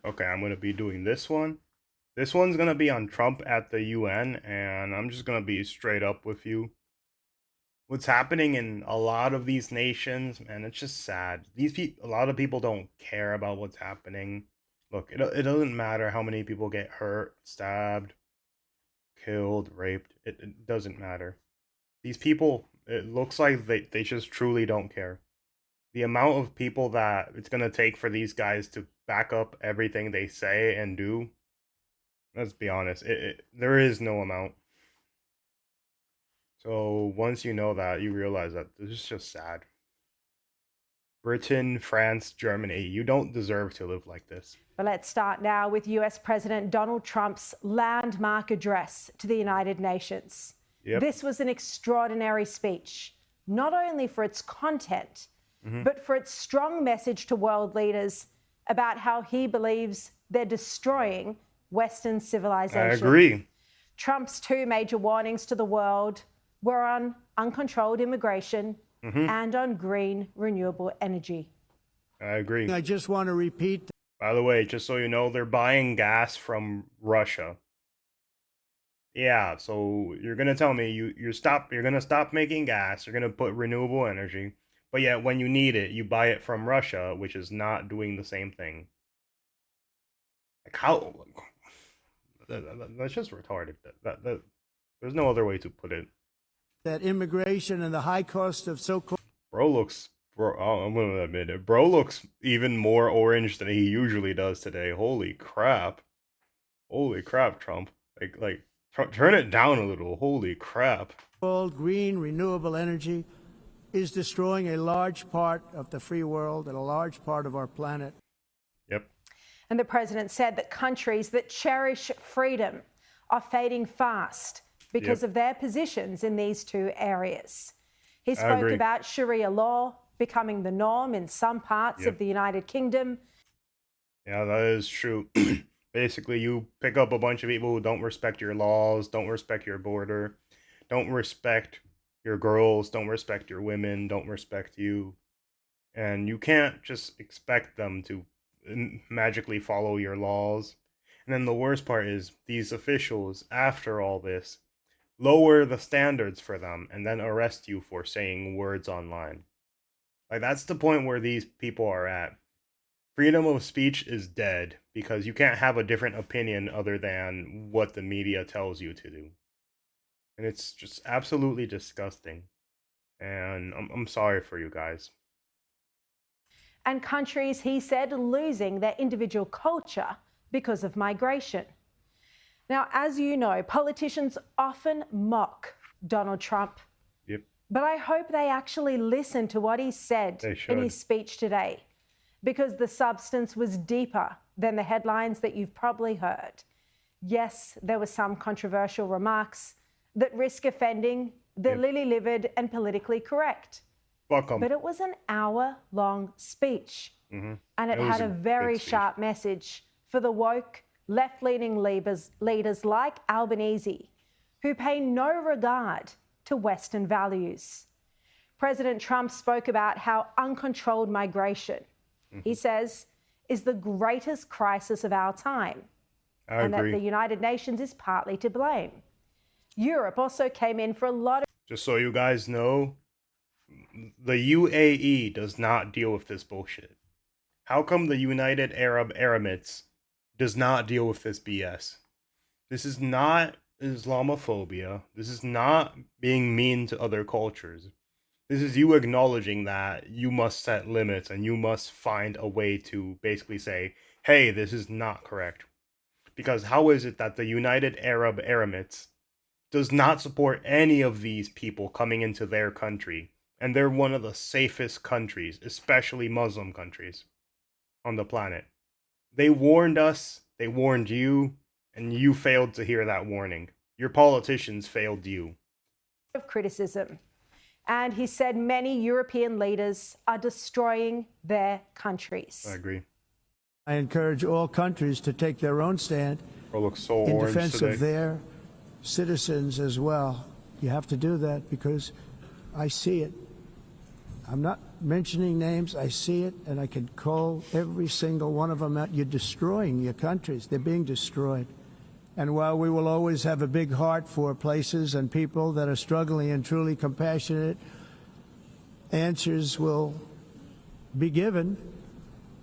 Okay, I'm gonna be doing this one. This one's gonna be on Trump at the UN, and I'm just gonna be straight up with you. What's happening in a lot of these nations, man, it's just sad. A lot of people don't care about what's happening. Look, it doesn't matter how many people get hurt, stabbed, killed, raped. It doesn't matter. These people, it looks like they just truly don't care. The amount of people that it's gonna take for these guys to back up everything they say and do, let's be honest, there is no amount. So once you know that, you realize that this is just sad. Britain, France, Germany, you don't deserve to live like this. But let's start now with US President Donald Trump's landmark address to the United Nations. Yep. This was an extraordinary speech, not only for its content, but for its strong message to world leaders about how he believes they're destroying Western civilization. I agree. Trump's two major warnings to the world were on uncontrolled immigration and on green renewable energy. I agree. I just want to repeat. By the way, just so you know, they're buying gas from Russia. Yeah, so you're gonna tell me you're gonna stop making gas, you're gonna put renewable energy, but yet when you need it, you buy it from Russia, which is not doing the same thing. Like how? That's just retarded. There's no other way to put it. That immigration and the high cost of so-called I'm gonna admit it. Bro looks even more orange than he usually does today. Holy crap! Holy crap, Trump! Turn it down a little. Holy crap! green renewable energy is destroying a large part of the free world and a large part of our planet. Yep. And the president said that countries that cherish freedom are fading fast because of their positions in these two areas. He spoke about Sharia law becoming the norm in some parts of the United Kingdom. Yeah, that is true. Basically, you pick up a bunch of people who don't respect your laws, don't respect your border, don't respect your girls, don't respect your women, don't respect you. And you can't just expect them to magically follow your laws. And then the worst part is these officials, after all this, lower the standards for them and then arrest you for saying words online. Like, that's the point where these people are at. Freedom of speech is dead because you can't have a different opinion other than what the media tells you to do. And it's just absolutely disgusting. And I'm sorry for you guys. And countries, he said, losing their individual culture because of migration. Now, as you know, politicians often mock Donald Trump. Yep. But I hope they actually listen to what he said in his speech today, because the substance was deeper than the headlines that you've probably heard. Yes, there were some controversial remarks that risk offending the lily-livered and politically correct. Welcome. But it was an hour-long speech, and it had a very sharp message for the woke, left-leaning leaders like Albanese, who pay no regard to Western values. President Trump spoke about how uncontrolled migration, he says, is the greatest crisis of our time, and that the United Nations is partly to blame. Europe also came in for a lot of... Just so you guys know, the UAE does not deal with this bullshit. How come the United Arab Emirates does not deal with this BS? This is not Islamophobia. This is not being mean to other cultures. This is you acknowledging that you must set limits and you must find a way to basically say, hey, this is not correct. Because how is it that the United Arab Emirates does not support any of these people coming into their country? And they're one of the safest countries, especially Muslim countries on the planet. They warned us, they warned you, and you failed to hear that warning. Your politicians failed you. Of criticism. And he said many European leaders are destroying their countries. I agree. I encourage all countries to take their own stand in defense of their citizens as well. You have to do that because I see it. I'm not mentioning names. I see it, and I can call every single one of them out. You're destroying your countries. They're being destroyed. And while we will always have a big heart for places and people that are struggling and truly compassionate, answers will be given.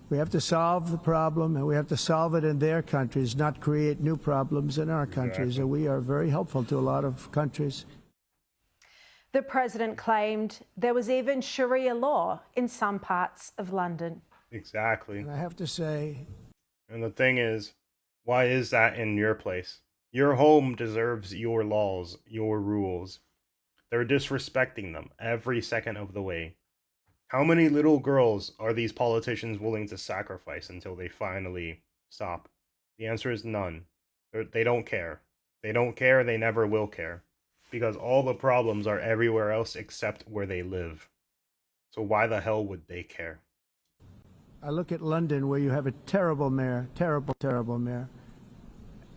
We have to solve the problem, and we have to solve it in their countries, not create new problems in our countries. And we are very helpful to a lot of countries. The president claimed there was even Sharia law in some parts of London. Exactly. And I have to say... And the thing is, why is that in your place? Your home deserves your laws, your rules. They're disrespecting them every second of the way. How many little girls are these politicians willing to sacrifice until they finally stop? The answer is none. They don't care. They don't care, they never will care. Because all the problems are everywhere else except where they live. So why the hell would they care? I look at London, where you have a terrible mayor, terrible mayor.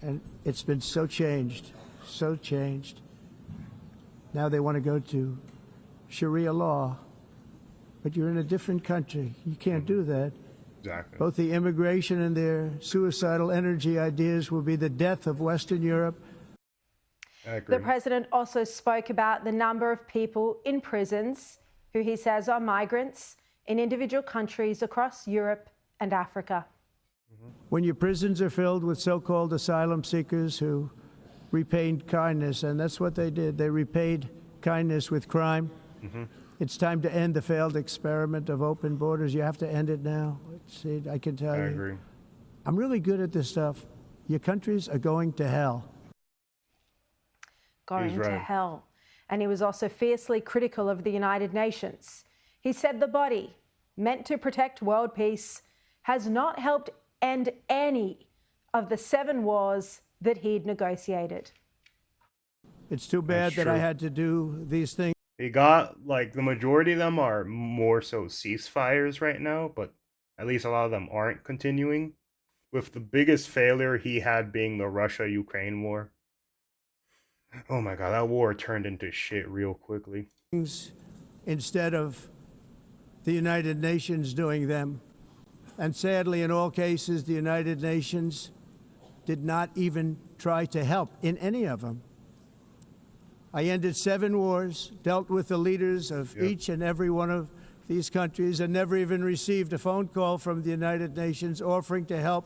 And it's been so changed. Now they want to go to Sharia law. But you're in a different country. You can't do that. Exactly. Both the immigration and their suicidal energy ideas will be the death of Western Europe. I agree. The president also spoke about the number of people in prisons who he says are migrants in individual countries across Europe and Africa. When your prisons are filled with so-called asylum seekers who repaid kindness, and that's what they did. They repaid kindness with crime. It's time to end the failed experiment of open borders. You have to end it now. See, I can tell you. I agree. I'm really good at this stuff. Your countries are going to hell. Going to hell. And he was also fiercely critical of the United Nations. He said the body, meant to protect world peace, has not helped end any of the 7 wars that he'd negotiated. It's too bad that I had to do these things. He got, like, the majority of them are more so ceasefires right now, but at least a lot of them aren't continuing, with the biggest failure he had being the Russia-Ukraine war. Oh my god, that war turned into shit real quickly. Instead of the United Nations doing them. And sadly, in all cases, the United Nations did not even try to help in any of them. I ended 7 wars, dealt with the leaders of each and every one of these countries, and never even received a phone call from the United Nations offering to help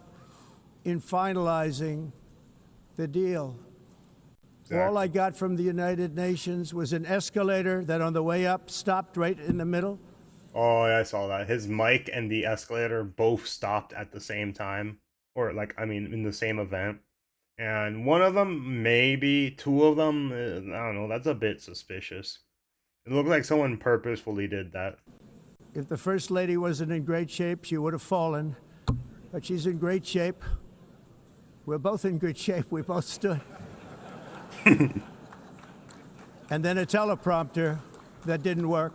in finalizing the deal. Exactly. All I got from the United Nations was an escalator that on the way up stopped right in the middle. Oh, yeah, I saw that. His mic and the escalator both stopped at the same time. Or, like, I mean, in the same event. And one of them, maybe 2 of them, I don't know, that's a bit suspicious. It looked like someone purposefully did that. If the First Lady wasn't in great shape, she would have fallen. But she's in great shape. We're both in good shape. We both stood. And then a teleprompter that didn't work.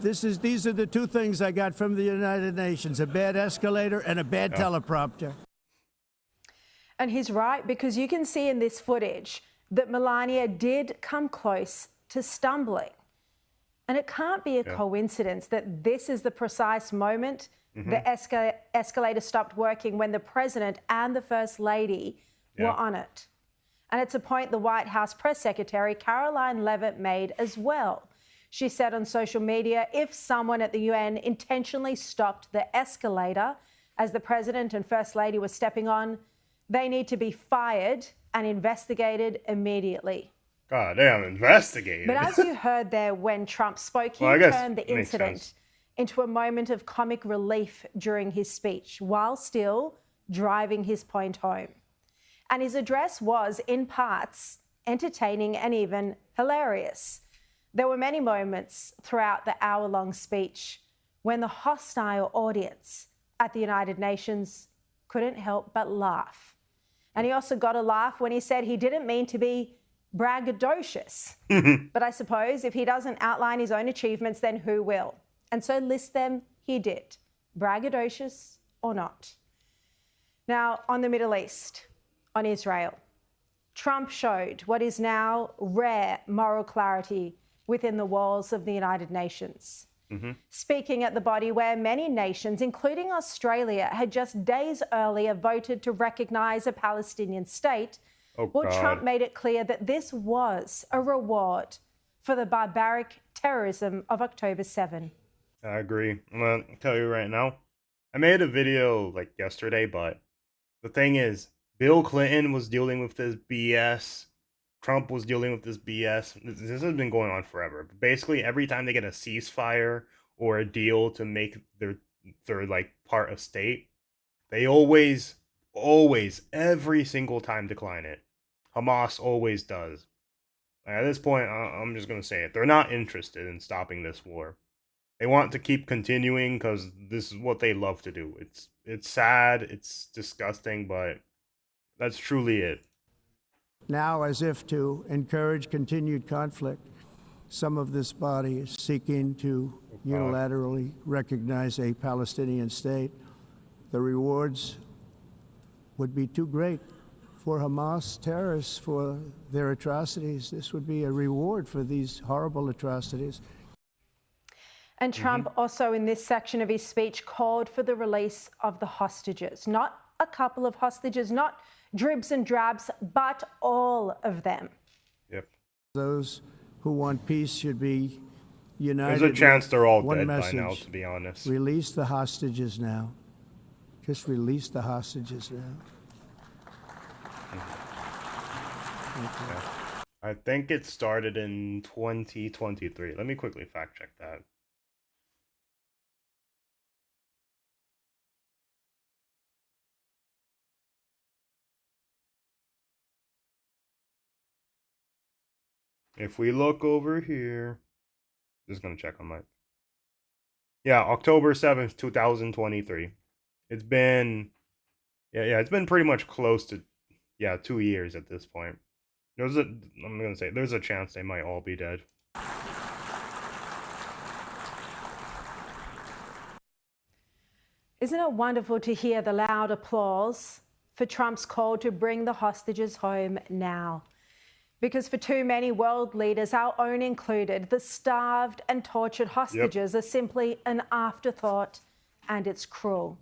These are the 2 things I got from the United Nations, a bad escalator and a bad teleprompter. And he's right, because you can see in this footage that Melania did come close to stumbling. And it can't be a coincidence that this is the precise moment the escalator stopped working, when the president and the First Lady were on it. And it's a point the White House press secretary, Caroline Leavitt, made as well. She said on social media, if someone at the UN intentionally stopped the escalator as the president and First Lady were stepping on, they need to be fired and investigated immediately. God damn, investigated. But as you heard there when Trump spoke, he turned the incident into a moment of comic relief during his speech, while still driving his point home. And his address was, in parts, entertaining and even hilarious. There were many moments throughout the hour-long speech when the hostile audience at the United Nations couldn't help but laugh. And he also got a laugh when he said he didn't mean to be braggadocious. But I suppose if he doesn't outline his own achievements, then who will? And so list them he did, braggadocious or not. Now, on the Middle East, on Israel, Trump showed what is now rare moral clarity within the walls of the United Nations. speaking at the body where many nations, including Australia, had just days earlier voted to recognise a Palestinian state. Trump made it clear that this was a reward for the barbaric terrorism of October 7. I agree. I'm going to tell you right now, I made a video like yesterday, but the thing is, Bill Clinton was dealing with this BS. Trump was dealing with this BS. This has been going on forever. Basically, every time they get a ceasefire or a deal to make their like part a state, they always, every single time decline it. Hamas always does. At this point, I'm just gonna say it. They're not interested in stopping this war. They want to keep continuing because this is what they love to do. It's sad, it's disgusting, but that's truly it. Now, as if to encourage continued conflict, some of this body is seeking to unilaterally recognize a Palestinian state. The rewards would be too great for Hamas terrorists for their atrocities. This would be a reward for these horrible atrocities. And Trump also, in this section of his speech, called for the release of the hostages. Not a couple of hostages, not dribs and drabs, but all of them. Yep. Those who want peace should be united. There's a chance they're all dead by now, to be honest. Release the hostages now. Just release the hostages now. Okay. I think it started in 2023. Let me quickly fact check that. If we look over here, just gonna check on my. Yeah, October 7th, 2023. It's been, it's been pretty much close to, 2 years at this point. I'm gonna say, there's a chance they might all be dead. Isn't it wonderful to hear the loud applause for Trump's call to bring the hostages home now? Because for too many world leaders, our own included, the starved and tortured hostages are simply an afterthought, and it's cruel.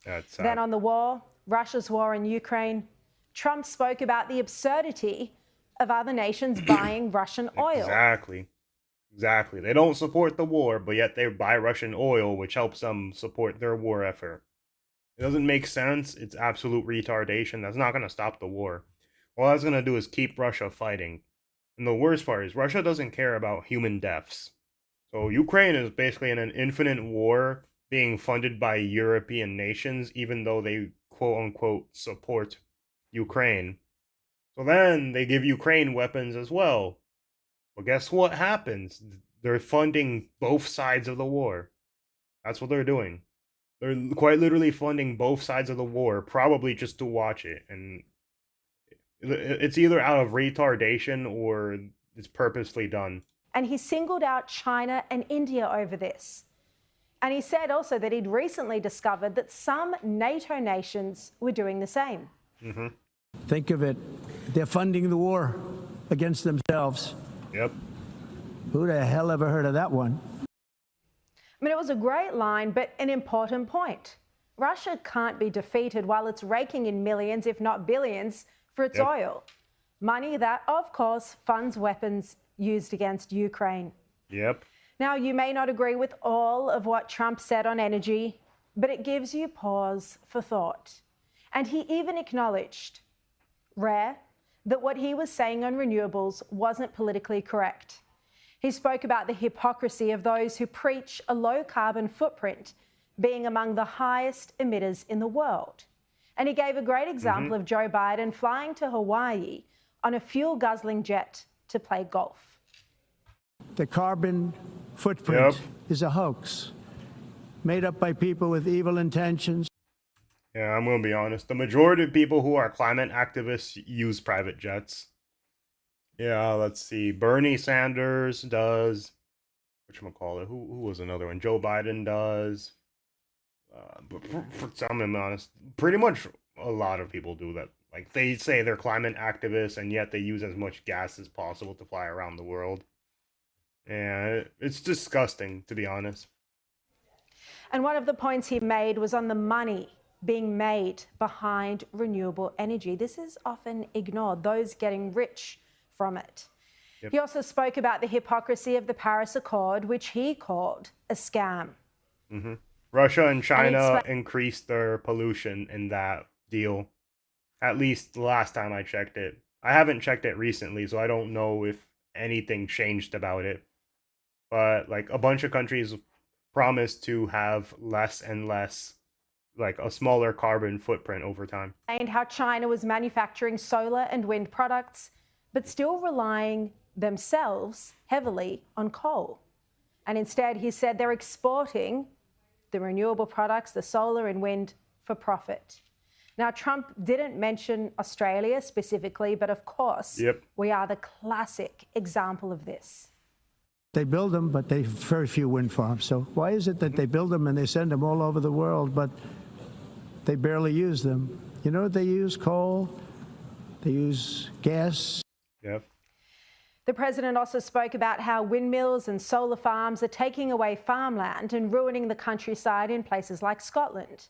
That's sad. Then on the war, Russia's war in Ukraine, Trump spoke about the absurdity of other nations buying Russian oil. Exactly. They don't support the war, but yet they buy Russian oil, which helps them support their war effort. It doesn't make sense. It's absolute retardation. That's not going to stop the war. All that's going to do is keep Russia fighting. And the worst part is Russia doesn't care about human deaths. So Ukraine is basically in an infinite war being funded by European nations, even though they quote-unquote support Ukraine. So then they give Ukraine weapons as well. But guess what happens? They're funding both sides of the war. That's what they're doing. They're quite literally funding both sides of the war, probably just to watch it. And it's either out of retardation or it's purposely done. And he singled out China and India over this. And he said also that he'd recently discovered that some NATO nations were doing the same. Think of it. They're funding the war against themselves. Yep. Who the hell ever heard of that one? I mean, it was a great line, but an important point. Russia can't be defeated while it's raking in millions, if not billions, for its oil. Money that, of course, funds weapons used against Ukraine. Yep. Now, you may not agree with all of what Trump said on energy, but it gives you pause for thought. And he even acknowledged, rare, that what he was saying on renewables wasn't politically correct. He spoke about the hypocrisy of those who preach a low carbon footprint being among the highest emitters in the world. And he gave a great example of Joe Biden flying to Hawaii on a fuel-guzzling jet to play golf. The carbon footprint is a hoax made up by people with evil intentions. Yeah, I'm going to be honest. The majority of people who are climate activists use private jets. Yeah, let's see. Bernie Sanders does. Whatchamacallit? Who was another one? Joe Biden does. But for some, I'm honest, pretty much a lot of people do that. Like, they say they're climate activists, and yet they use as much gas as possible to fly around the world. Yeah, it's disgusting, to be honest. And one of the points he made was on the money being made behind renewable energy. This is often ignored, those getting rich from it. Yep. He also spoke about the hypocrisy of the Paris Accord, which he called a scam. Mm-hmm. Russia and China increased their pollution in that deal. At least the last time I checked it. I haven't checked it recently, so I don't know if anything changed about it. But like a bunch of countries promised to have less and less, like a smaller carbon footprint over time. And how China was manufacturing solar and wind products, but still relying themselves heavily on coal. And instead, he said they're exporting the renewable products, the solar and wind, for profit. Now, Trump didn't mention Australia specifically, but of course, we are the classic example of this. They build them, but they have very few wind farms. So why is it that they build them and they send them all over the world, but they barely use them? You know what they use? Coal. They use gas. Yep. The president also spoke about how windmills and solar farms are taking away farmland and ruining the countryside in places like Scotland.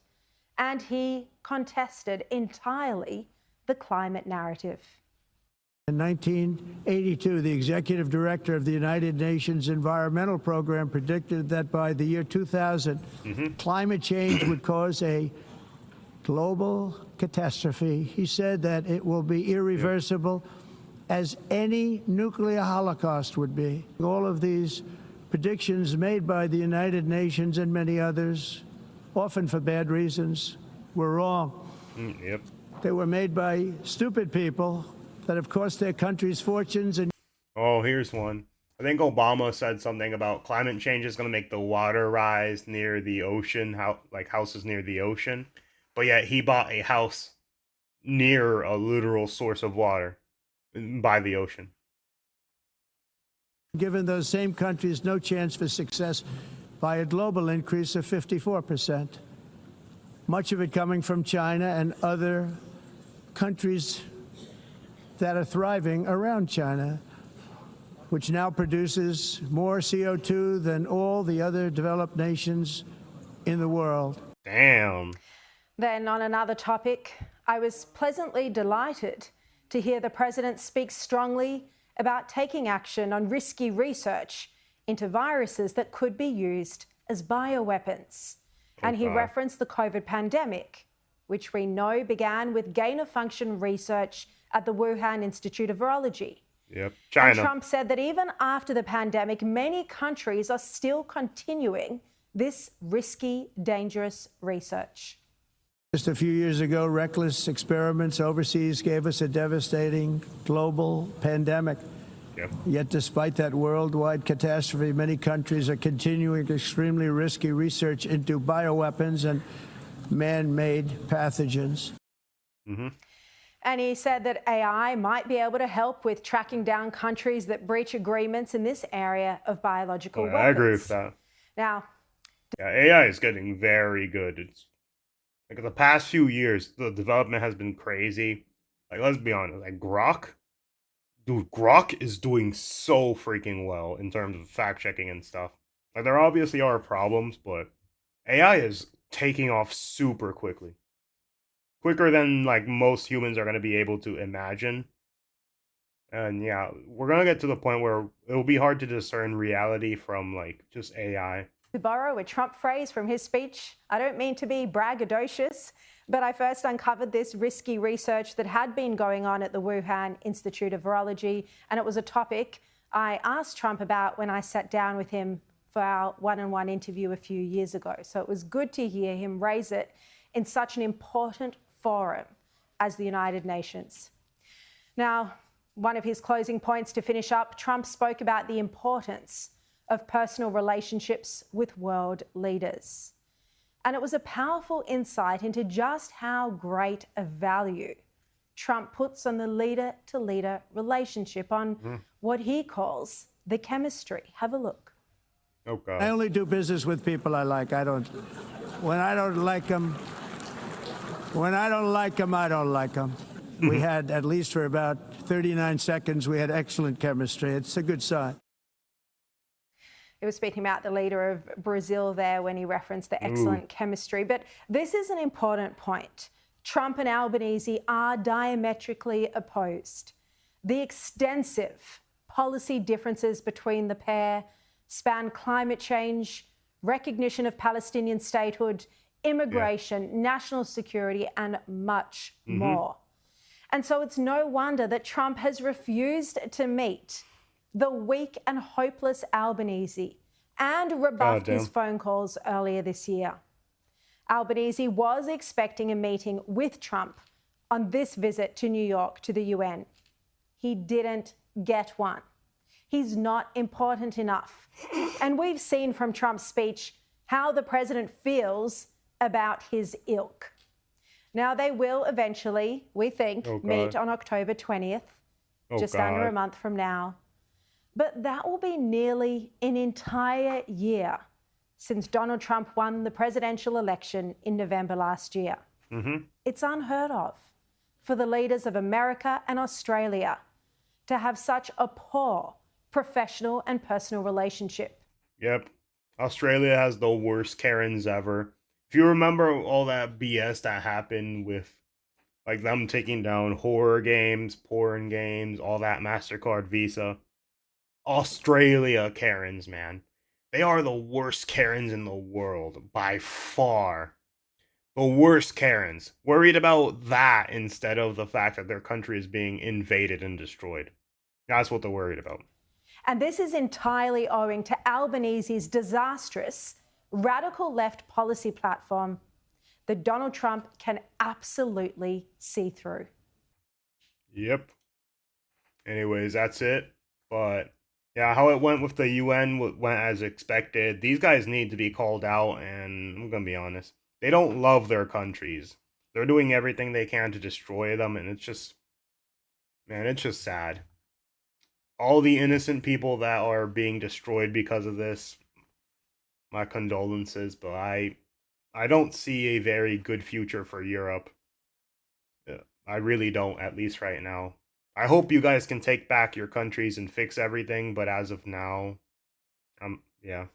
And he contested entirely the climate narrative. In 1982, the executive director of the United Nations Environmental Program predicted that by the year 2000, climate change would cause a global catastrophe. He said that it will be irreversible, as any nuclear holocaust would be. All of these predictions made by the United Nations and many others, often for bad reasons, were wrong. They were made by stupid people that have cost their countries fortunes. And oh, here's one. I think Obama said something about climate change is going to make the water rise near the ocean, like houses near the ocean. But yet he bought a house near a literal source of water by the ocean. Given those same countries no chance for success by a global increase of 54%. Much of it coming from China and other countries that are thriving around China, which now produces more CO2 than all the other developed nations in the world. Damn. Then on another topic, I was pleasantly delighted to hear the president speak strongly about taking action on risky research into viruses that could be used as bioweapons. And he referenced the COVID pandemic, which we know began with gain-of-function research at the Wuhan Institute of Virology. Yep, China. And Trump said that even after the pandemic, many countries are still continuing this risky, dangerous research. Just a few years ago, reckless experiments overseas gave us a devastating global pandemic. Yet despite that worldwide catastrophe, many countries are continuing extremely risky research into bioweapons and man-made pathogens. And he said that AI might be able to help with tracking down countries that breach agreements in this area of biological weapons. I agree with that. Now, AI is getting very good. It's like the past few years, the development has been crazy. Like, let's be honest, like Grok, dude, Grok is doing so freaking well in terms of fact checking and stuff. Like, there obviously are problems, but AI is taking off super quickly. Quicker than like most humans are going to be able to imagine. And yeah, we're going to get to the point where it will be hard to discern reality from like just AI. To borrow a Trump phrase from his speech, I don't mean to be braggadocious, but I first uncovered this risky research that had been going on at the Wuhan Institute of Virology, and it was a topic I asked Trump about when I sat down with him for our one-on-one interview a few years ago. So it was good to hear him raise it in such an important forum as the United Nations. Now, one of his closing points to finish up, Trump spoke about the importance of personal relationships with world leaders. And it was a powerful insight into just how great a value Trump puts on the leader-to-leader relationship, on what he calls the chemistry. Have a look. Oh, God. I only do business with people I like. When I don't like them, I don't like them. We had, at least for about 39 seconds, we had excellent chemistry. It's a good sign. He was speaking about the leader of Brazil there when he referenced the excellent chemistry. But this is an important point. Trump and Albanese are diametrically opposed. The extensive policy differences between the pair span climate change, recognition of Palestinian statehood, immigration, national security, and much more. And so it's no wonder that Trump has refused to meet the weak and hopeless Albanese and rebuffed his phone calls earlier this year. Albanese was expecting a meeting with Trump on this visit to New York to the UN. He didn't get one. He's not important enough. And we've seen from Trump's speech how the president feels about his ilk. Now, they will eventually, we think, meet on October 20th, just under a month from now. But that will be nearly an entire year since Donald Trump won the presidential election in November last year. It's unheard of for the leaders of America and Australia to have such a poor professional and personal relationship. Yep. Australia has the worst Karens ever. If you remember all that BS that happened with like them taking down horror games, porn games, all that MasterCard Visa. Australia Karens, man. They are the worst Karens in the world, by far. The worst Karens. Worried about that instead of the fact that their country is being invaded and destroyed. That's what they're worried about. And this is entirely owing to Albanese's disastrous radical left policy platform that Donald Trump can absolutely see through. Yep. Anyways, that's it. But yeah, how it went with the UN went as expected. These guys need to be called out, and I'm going to be honest. They don't love their countries. They're doing everything they can to destroy them, and it's just, man, it's just sad. All the innocent people that are being destroyed because of this, my condolences, but I don't see a very good future for Europe. I really don't, at least right now. I hope you guys can take back your countries and fix everything, but as of now, yeah.